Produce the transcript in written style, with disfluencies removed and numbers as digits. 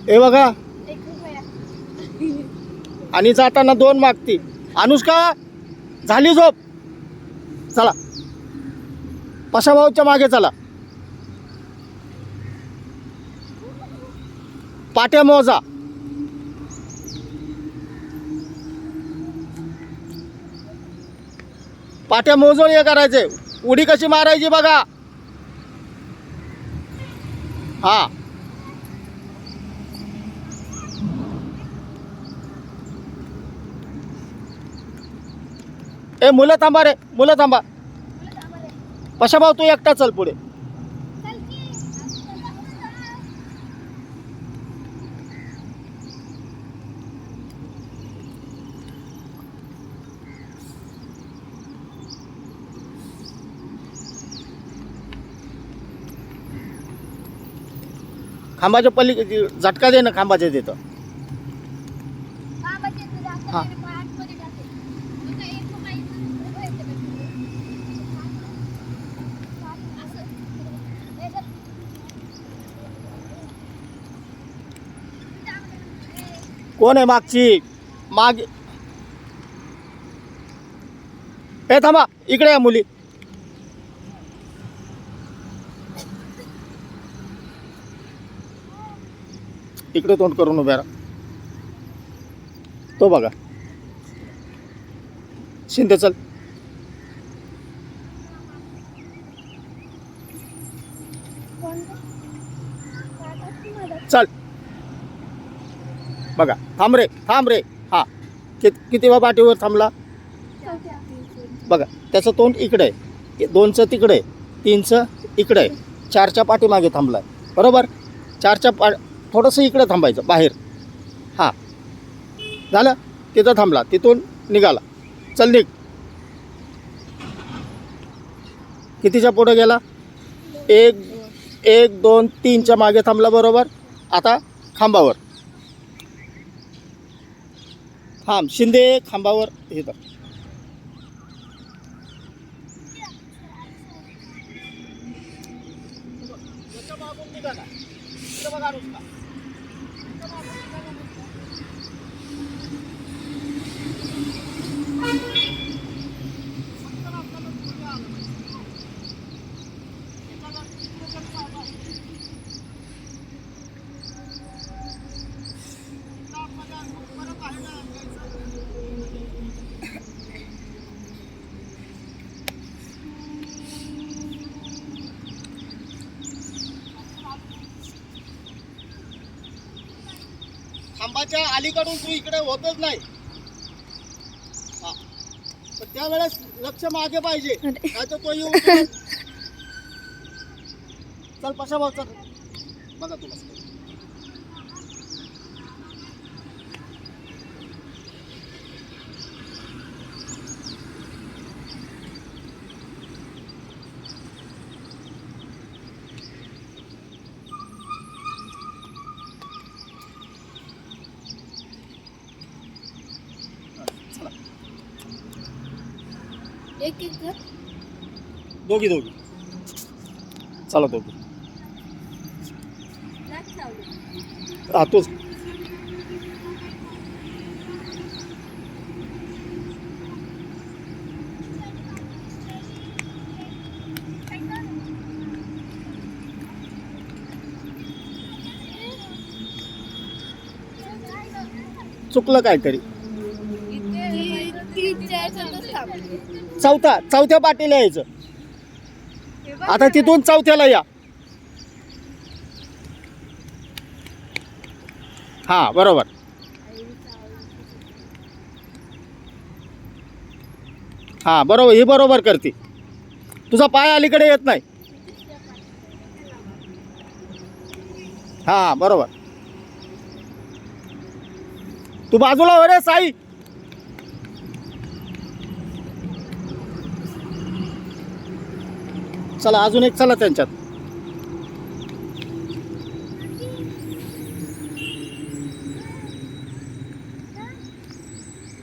हे बघा, आणि जाताना 2 मागती. अनुष्का झाली झोप, चला पशाभाऊच्या मागे चला. पाट्या मोजा. पाट्या मोजून हे करायचे. उडी कशी मारायची बघा. हा, ए मुलं थांबा रे, मुलं थांबा. पशाभाऊ तू एकटा चल पुढे. खांबाच्या पल्ली झटका दे ना खांबाच्या तिथं. हा, कोण आहे मागची? माग हे थांबा, इकडे या मुली. इकडे तोंड करून उभ्या राहा. तो बघा, शिंदे चल. चल बघा, थांब रे, थांब रे. हा, किती वा पाठीवर थांबला बघा. त्याचं तोंड इकडे आहे, 2चं तिकडे आहे, 3चं इकडे आहे, 4च्या पाठीमागे थांबलाय. बरोबर, 4च्या थोडंसं इकडे थांबायचं बाहेर. हां, झालं. तिथं थांबला, तिथून निघाला. चल निघ. कितीच्या पुढे गेला? 1 2 3च्या मागे थांबला. बरोबर, आता खांबावर थांब. शिंदे खांबावर हे तर. खांबाच्या अलीकडून तू इकडे होतच नाही. पण त्यावेळेस लक्ष मागे पाहिजे, नाही तर तो येऊ. चल पशाभाऊ चल. बघा तुला एक दोघी चला दोघी. हा तूच. चुकलं काहीतरी. चौथ्या पाटीला यायचं. आता तिथून 4थ्याला या. हा बरोबर. हा बरोबर, ही बरोबर करते. तुझा पाय अलीकडे येत नाही. हा बरोबर. तू बाजूला हो रे साई. चला अजून एक, चला त्यांच्यात.